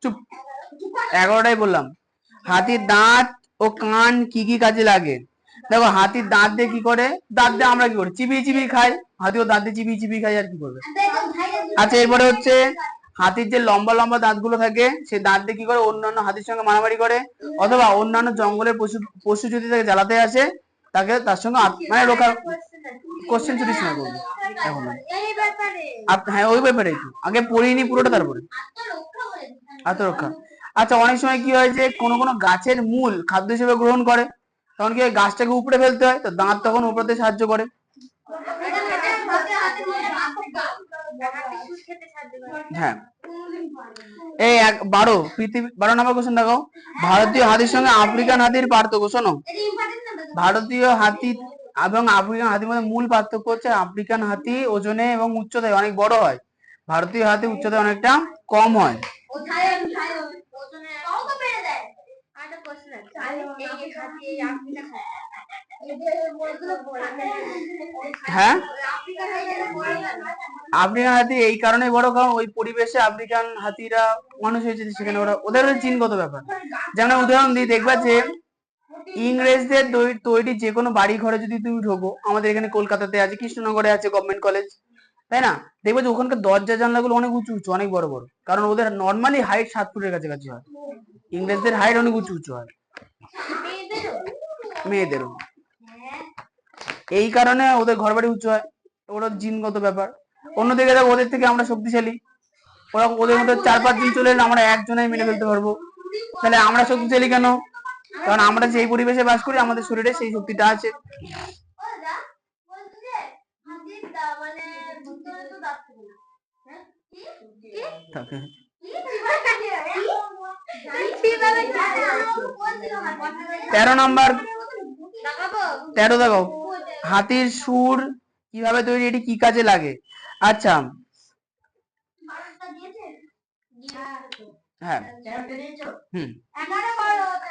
চুপ, 11টাই বললাম। হাতির দাঁত ও কান কি কি কাজে লাগে? দেখো, হাতির দাঁত দিয়ে কি করে? দাঁত দিয়ে আমরা কি করি? চিবিয়ে চিবিয়ে খাই। হাতিও দাঁত দিয়ে চিবিয়ে চিবিয়ে খাই, আর কি করবে? আচ্ছা, এরপরে হচ্ছে হাতির যে লম্বা লম্বা দাঁতগুলো থাকে, সেই দাঁত দিয়ে কি করে? অন্যান্য হাতির সঙ্গে মারামারি করে, অথবা অন্যান্য জঙ্গলের পশু পশু যদি তাকে জ্বালাতে আসে, তাকে তার সঙ্গে মানে রক্ষা। কোশ্চেন চুরি সময় করবো এখন। হ্যাঁ, ওই ব্যাপারে আগে পড়িনি পুরোটা, তারপরে আত্মরক্ষা। আচ্ছা, অনেক সময় কি হয় যে কোনো কোনো গাছের মূল খাদ্য হিসেবে গ্রহণ করে, তখন কি গাছটাকে উপড়ে ফেলতে হয়, তো দাঁত তখন উপড়তে সাহায্য করে। হ্যাঁ, এই 12 নম্বর কোশ্চেন দেখো, ভারতীয় হাতির সঙ্গে আফ্রিকান হাতির পার্থক্য। শোনো, ভারতীয় হাতি এবং আফ্রিকান হাতির মধ্যে মূল পার্থক্য হচ্ছে আফ্রিকান হাতি ওজনে এবং উচ্চতায় অনেক বড় হয়, ভারতীয় হাতি উচ্চতায় অনেকটা কম হয়। হ্যাঁ, আফ্রিকান হাতি এই কারণে বড়, কারণ ওই পরিবেশে আফ্রিকান হাতিরা মানুষ হয়েছে, সেখানে ওরা ওদের জিনগত ব্যাপার। যেমন উদাহরণ দিই, দেখবা যে ইংরেজদের তৈরি যে কোনো বাড়ি ঘরে যদি তুমি ঢোকো, আমাদের এখানে কলকাতাতে আছে, কৃষ্ণনগরে আছে গভর্নমেন্ট কলেজ, তাই না? দেখবে যে ওখানকার দরজা জানলাগুলো অনেক উঁচু উঁচু, অনেক বড় বড়, কারণ ওদের নর্মালি হাইট 7 ফুটের কাছাকাছি হয়। ইংরেজদের হাইট অনেক উঁচু উঁচু হয়, মেয়েদেরও। এই কারণে ওদের ঘর বাড়ি উঁচু হয়, ওরা জিনগত ব্যাপার। অন্যদিকে দেখো, ওদের থেকে আমরা শক্তিশালী, ওরা ওদের মধ্যে 4-5 জন চলে এলে আমরা একজনেই মেনে ফেলতে পারবো। তাহলে আমরা শক্তিশালী কেন? কারণ আমরা যেই পরিবেশে বাস করি, আমাদের শরীরে সেই শক্তিটা আছে। তেরো নাম্বার, 13 দেখো, হাতির সুর কিভাবে তৈরি, এটি কি কাজে লাগে? আচ্ছা, হ্যাঁ,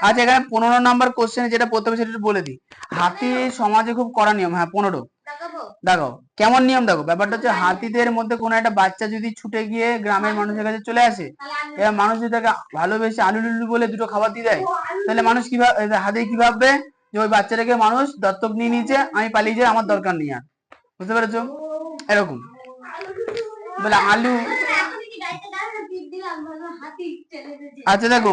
আচ্ছা, এখানে 15 নাম্বার কোশ্চেন যেটা প্রথমে সেটা বলে দিই। হাতি সমাজে খুব কড়া নিয়ম। হ্যাঁ, 15 দেখো কেমন নিয়ম। দেখো, ব্যাপারটা হচ্ছে হাতিদের মধ্যে কোনো একটা বাচ্চা যদি ছুটে গিয়ে গ্রামের মানুষের কাছে চলে আসে, এবার মানুষ যদি তাকে ভালোবেসে আলু লুলু বলে দুটো খাবার দিয়ে দেয়, তাহলে মানুষ কিভাবে, হাতি কি ভাববে যে ওই বাচ্চাটাকে মানুষ দত্তক নিয়ে নিয়েছে, আমি পালিয়ে যাই, আমার দরকার নেই আর। বুঝতে পেরেছো? এরকম বলে আলু। আচ্ছা, দেখো,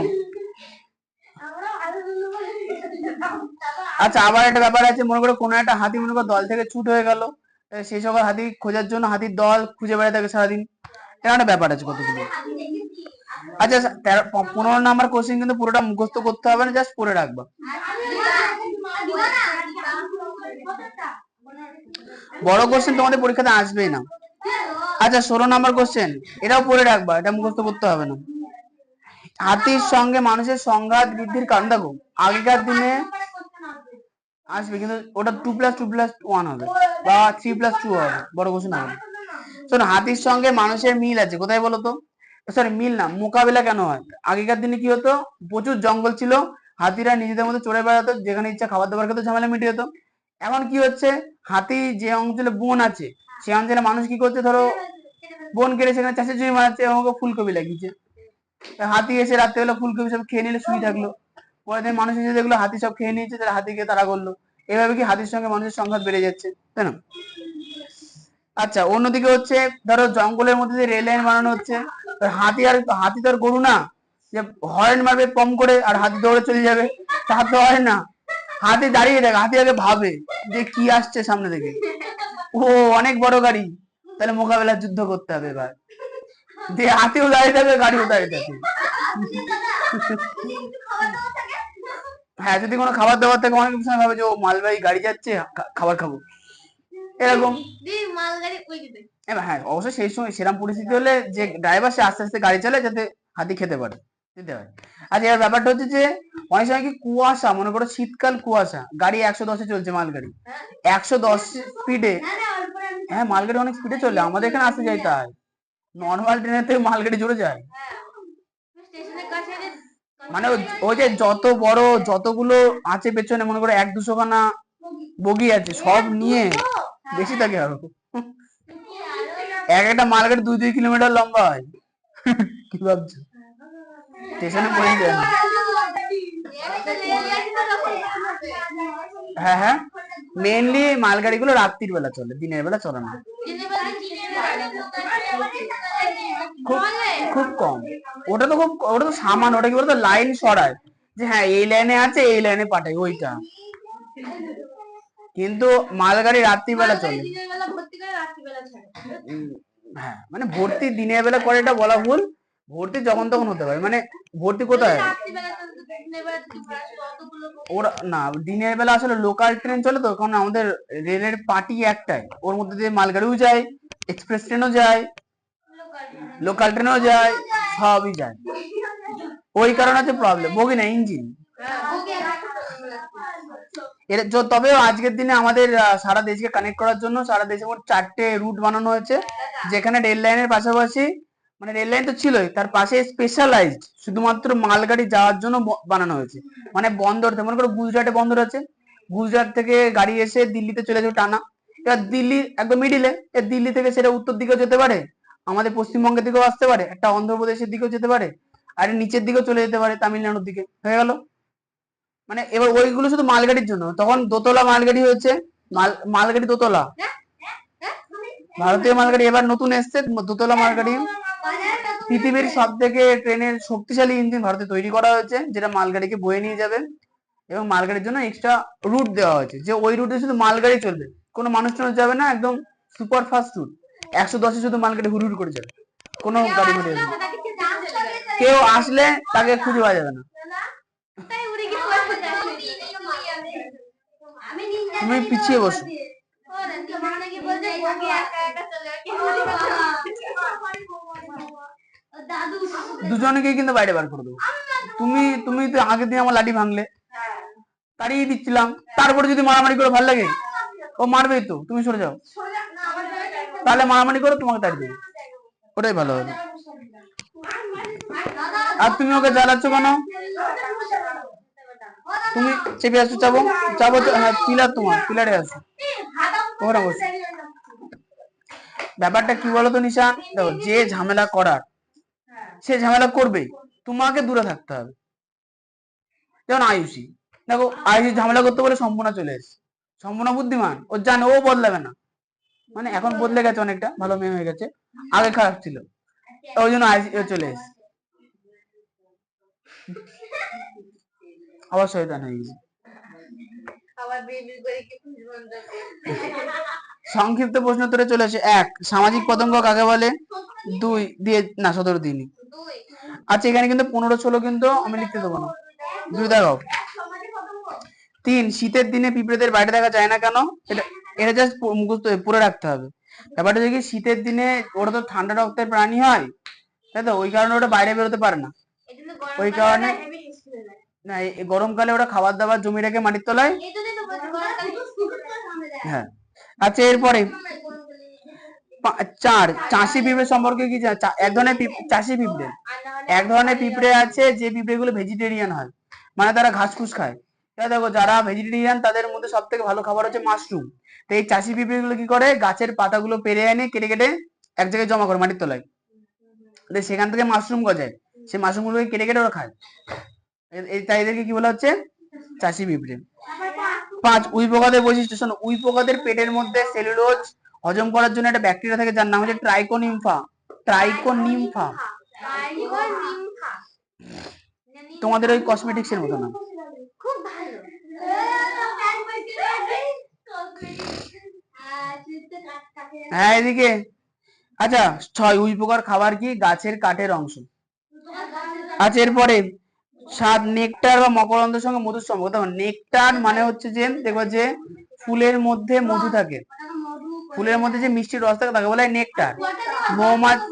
আচ্ছা, আবার একটা ব্যাপার আছে। মনে করো কোনো একটা হাতি মনে করো দল থেকে ছুট হয়ে গেল, সেই সকল হাতি খোঁজার জন্য হাতির দল খুঁজে বেড়াতে থাকে সারাদিন, এরকম একটা ব্যাপার আছে কতগুলো। আচ্ছা 15 নাম্বার কোশ্চেন কিন্তু পুরোটা মুখস্থ করতে হবে না, জাস্ট পড়ে রাখবা। বড় কোশ্চেন তোমাদের পরীক্ষাতে আসবেই না। আচ্ছা 16 নাম্বার কোশ্চেন, এটাও পড়ে রাখবা, এটা মুখস্থ করতে হবে না। হাতির সঙ্গে মানুষের সংঘাত বৃদ্ধির কারণ দেখো, আগেকার দিনে আসবে কিন্তু ওটা 2+2+1 হবে বা 3+2 হবে, বড় কোশ্চেন হবে। শোনো, হাতির সঙ্গে মানুষের মিল আছে কোথায় বলো তো? সরি মিল না, মোকাবিলা কেন হয়? আগেকার দিনে কি হতো, প্রচুর জঙ্গল ছিল, হাতিরা নিজেদের মধ্যে চড়ে বেড়াতো, যেখানে ইচ্ছা খাবার দাবার খেতো, ঝামেলা মিটিয়ে যেত। এখন কি হচ্ছে, হাতি যে অঞ্চলে বন আছে সেই অঞ্চলে মানুষ কি করছে, ধরো বন কেটে সেখানে চাষের জমি বানাচ্ছে এবং ফুলকপি লাগিয়েছে। হাতি এসে রাত্রেবেলা ফুলকপি সব খেয়ে নিলে, শুয়ে থাকলো, পরের দিন মানুষ এসে দেখলো হাতি সব খেয়ে নিয়েছে, তারা হাতিকে তাড়া করলো। এভাবে কি হাতির সঙ্গে মানুষের সংঘাত বেড়ে যাচ্ছে, তাই না? আচ্ছা অন্যদিকে হচ্ছে, ধরো জঙ্গলের মধ্যে যে রেল লাইন বানানো হচ্ছে, হাতি তো আর গরু না যে হর্ন মারবে কম করে আর হাতি দৌড়ে চলে যাবে, তা তো হয় না। হাতি দাঁড়িয়ে থাকে, হাতি আগে ভাবে যে কি আসছে সামনে থেকে, ও অনেক বড় গাড়ি, তাহলে মোকাবেলার যুদ্ধ করতে হবে এবার। যে হাতিও দাঁড়িয়ে থাকবে, গাড়িও দাঁড়িয়ে থাকে। হ্যাঁ, যদি কোনো খাবার দাবার থাকে অনেক সময় ভাবে যে ও মালবাহী গাড়ি যাচ্ছে, খাবার খাবো, এরকম। হ্যাঁ অবশ্যই সেই সময় সেরকম পরিস্থিতি হলে যে ড্রাইভার সে আস্তে আস্তে গাড়ি চালায় যাতে হাতি খেতে পারে, দিতে হয়। আচ্ছা এর ব্যাপারটা হচ্ছে যে অনেক সময় কি কুয়াশা, মনে করো শীতকাল, কুয়াশা, গাড়ি 110-এ চলছে মালগাড়ি, 110 স্পিডে। হ্যাঁ মালগাড়ি অনেক স্পিডে চলে, আমাদের এখানে আসতে যাই তাই, নর্মাল ট্রেনের থেকে মালগাড়ি জোরে যায়। মানে ওই যে যত বড় যতগুলো আছে পেছনে, মনে করো 100-200 খানা বগি আছে, সব নিয়ে বেশি থাকে আরো। এক একটা মালগাড়ি 2-2 কিলোমিটার লম্বা হয়। কি ভাবছো, স্টেশনে পৌঁছে যায় না। হ্যাঁ হ্যাঁ, মেইনলি মালগাড়িগুলো রাত্রির বেলা চলে, দিনের বেলা চলে না, খুব খুব কম। ওটা তো সামান্য, ওটা কি বলতো লাইন সরায়, যে হ্যাঁ এই লাইনে আছে এই লাইনে পাঠাই, ওইটা। কিন্তু মালগাড়ি রাত্রিবেলা চলে। হ্যাঁ মানে ভর্তি দিনের বেলা করে এটা বলা ভুল, ভর্তি যখন তখন হতে পারে, মানে ভর্তি কোথায়, ওরা না দিনের বেলা আসলে লোকাল ট্রেন চলে তো, কারণ আমাদের রেলের পার্টি একটাই, ওর মধ্যে দিয়ে মালগাড়িও যায়, এক্সপ্রেস ট্রেনও যায়, লোকাল ট্রেনও যায়, সবই যায়, ওই কারণে হচ্ছে প্রবলেম, বগি না ইঞ্জিন। তবেও আজকের দিনে আমাদের সারা দেশকে কানেক্ট করার জন্য সারা দেশে মোট 4টে রুট বানানো হয়েছে, যেখানে রেল লাইনের পাশাপাশি, মানে রেল লাইন তো ছিলই, তার পাশে স্পেশালাইজড শুধুমাত্র মালগাড়ি যাওয়ার জন্য বানানো হয়েছে। মানে বন্দর, মনে করো গুজরাটে বন্দর আছে, গুজরাট থেকে গাড়ি এসে দিল্লিতে চলে যাবে টানা, এবার দিল্লি একদম মিডিলে, দিল্লি থেকে সেটা উত্তর দিকেও যেতে পারে, আমাদের পশ্চিমবঙ্গের দিকেও আসতে পারে, একটা অন্ধ্রপ্রদেশের দিকেও যেতে পারে, আর নিচের দিকেও চলে যেতে পারে তামিলনাড়ুর দিকে, হয়ে গেল। মানে এবার ওইগুলো শুধু মালগাড়ির জন্য, তখন দোতলা মালগাড়ি হয়েছে, মালগাড়ি দোতলা, ভারতীয় মালগাড়ি এবার নতুন এসছে দোতলা মালগাড়ি। পৃথিবীর সব থেকে ট্রেনের শক্তিশালী ইঞ্জিন ভারতে তৈরি করা হয়েছে, যেটা মালগাড়িকে বয়ে নিয়ে যাবে, এবং মালগাড়ির জন্য এক্সট্রা রুট দেওয়া হয়েছে, যে ওই রুটে শুধু মালগাড়ি চলবে, কোনো মানুষ টানুষ যাবে না, একদম সুপার ফাস্ট রুট, 110-এ শুধু মালগাড়ি হুড় হুড় করে যাবে, কোনো গাড়ি মাড়ি যাবে না। কেউ আসলে তাকে খুঁজে পাওয়া যাবে না। তুমি পিছিয়ে বসো, দুজনকে কিন্তু বাইরে বার করে দেবো। তুমি তো আগের দিন আমার লাঠি ভাঙলে, তাড়িয়ে দিচ্ছিলাম, তারপরে যদি মারামারি করে ভালো লাগে, ও মারবেই তো, তুমি সরে যাও, তাহলে মারামারি করে তোমাকে তাড়িয়ে দেবো, ওটাই ভালো হবে। আর তুমি ওকে জ্বালাচ্ছ কেন, তুমি চেপে আসছো, চাবো চাবো, হ্যাঁ পিলার, তোমার পিলারে আসো, ওখানে বসো। ব্যাপারটা কি বলতো নিশান, দেখো যে ঝামেলা করার সে ঝামেলা করবেই, তোমাকে দূরে থাকতে হবে। যেমন আয়ুষী, দেখো আয়ুষী ঝামেলা করতে বলে সম্পূর্ণ চলে এসেছে, সম্পূর্ণ বুদ্ধিমান, ও জানে ও বদলাবে না, মানে এখন বদলে গেছে অনেকটা, ভালো মেয়ে হয়ে গেছে, আগে খারাপ ছিল, ওই জন্য আয়ুষী চলে এসেছে, আবার শয়তান হয়ে গেছে। সংক্ষিপ্ত প্রশ্ন উত্তরে চলে আসে। 1, সামাজিক পতঙ্গ কাকে বলে? 2 দিয়ে না 17 দিনই। আচ্ছা এখানে কিন্তু 15-16 কিন্তু আমি লিখতে দেবো না, দুই দাগাও। 3, শীতের দিনে পিঁপড়েদের বাইরে দেখা যায় না কেন? এটা এটা জাস্ট মুখস্থ পড়ে রাখতে হবে। ব্যাপারটা হচ্ছে কি, শীতের দিনে ওরা তো ঠান্ডা রক্তের প্রাণী হয়, তাই তো, ওই কারণে ওটা বাইরে বেরোতে পারে না। ওই কারণে না, এই গরমকালে ওরা খাবার দাবার জমি রেখে মাটির তলায়। হ্যাঁ। আচ্ছা এরপরে 4, চাষি পিঁপড়ে সম্পর্কে কি এক ধরনের চাষি পিঁপড়ে, এক ধরনের পিঁপড়ে আছে যে পিঁপড়ে গুলো ভেজিটেরিয়ান হয়, মানে তারা ঘাস ফুস খায়। দেখো যারা ভেজিটেরিয়ান তাদের মধ্যে সব থেকে ভালো খাবার হচ্ছে মাশরুম। তো এই চাষি পিঁপড়ে গুলো কি করে, গাছের পাতাগুলো পেরে এনে কেটে কেটে এক জায়গায় জমা করে মাটির তলায়, সেখান থেকে মাশরুম গজায়, সেই মাশরুম গুলোকে কেটে কেটে ওরা খায়। তাই এদেরকে কি বলা হচ্ছে, চাষি পিঁপড়ে। 5, উই পোকাদের বৈশিষ্ট্য। শোনো, উই পোকাদের পেটের মধ্যে সেলুলোজ হজম করার জন্য একটা ব্যাকটেরিয়া থাকে যার নাম হচ্ছে ট্রাইকোনিমফা। ট্রাইকোনিমফা তোমাদের ওই কসমেটিক্স এর মতো না। খুব ভালো। হ্যাঁ এদিকে। আচ্ছা 6, উই পোকার খাবার কি, গাছের কাঠের অংশ। আচ্ছা এরপরে 7, নেকটার বা মকরন্দের সঙ্গে মধুর সম্পর্ক। দেখো নেকটার মানে হচ্ছে যে, দেখবা যে ফুলের মধ্যে মধু থাকে, ফুলের মধ্যে যে মিষ্টি রস থাকে তাকে বলে নেকটার। মৌমাছি,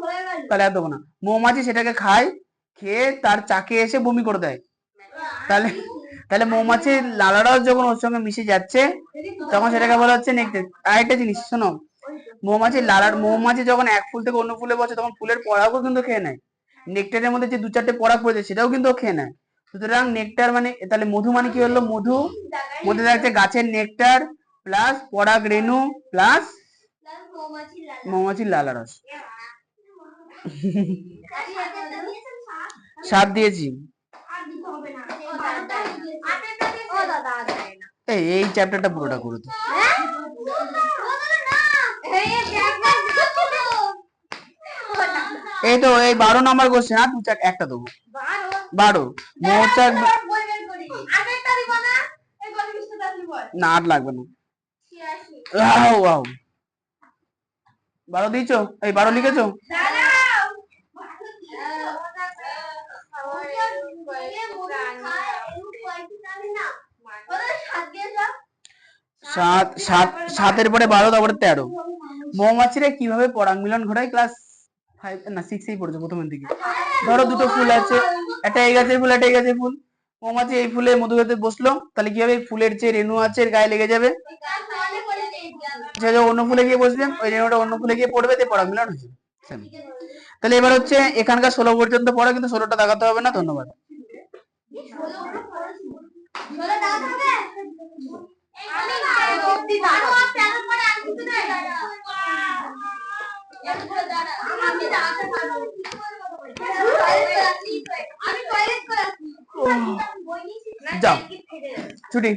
তাহলে আর দেবো না, মৌমাছি সেটাকে খায়, খেয়ে তার চাকে এসে বমি করে দেয়। তাহলে তাহলে মৌমাছির লালারস যখন ওর সঙ্গে মিশে যাচ্ছে তখন সেটাকে বলা হচ্ছে নেকটার। আরেকটা জিনিস শোনো, মৌমাছি যখন এক ফুল থেকে অন্য ফুলে বসে তখন ফুলের পরাগও কিন্তু খেয়ে নেয়। নেকটারের মধ্যে যে 2-4টে পরাগ পড়েছে সেটাও কিন্তু খেয়ে নেয়। সুতরাং নেকটার মানে, তাহলে মধু মানে কি হলো, মধু মধ্যে থাকছে গাছের নেকটার প্লাস পরাগ রেণু প্লাস মৌমাছির লালারস। 7 দিয়েছি। এই চ্যাপ্টারটা পুরোটা করে দাও। এই তো এই 12 নম্বর কোশ্চেন, আর একটা দেবো। 12 মৌচাক না, 8 লাগবে না। 12 দিয়েছো, এই 12 লিখেছো। 7 পরে 12, তারপরে 13। মৌমাছিরা কিভাবে পরাগ মিলন ঘটায়? ক্লাস 5 না 6 পড়েছে প্রথমের দিকে। ধরো দুটো ফুল আছে, একটা এই গাছের ফুল, একটা এই গাছের ফুল। মৌমাছি এই ফুলে মধু খেতে বসলো, তাহলে কি হবে, ফুলের যে রেণু আছে এর গায়ে লেগে যাবে, অন্য ফুলে গিয়ে বসবে, ওই রেণুটা অন্য ফুলে গিয়ে পড়বে, তাই পরাগ মিলন হয়েছে। তাহলে এবার হচ্ছে এখানকার 16 পর্যন্ত পড়া, কিন্তু 16টা দেখাতে হবে না। ধন্যবাদ। যাও ছুটি।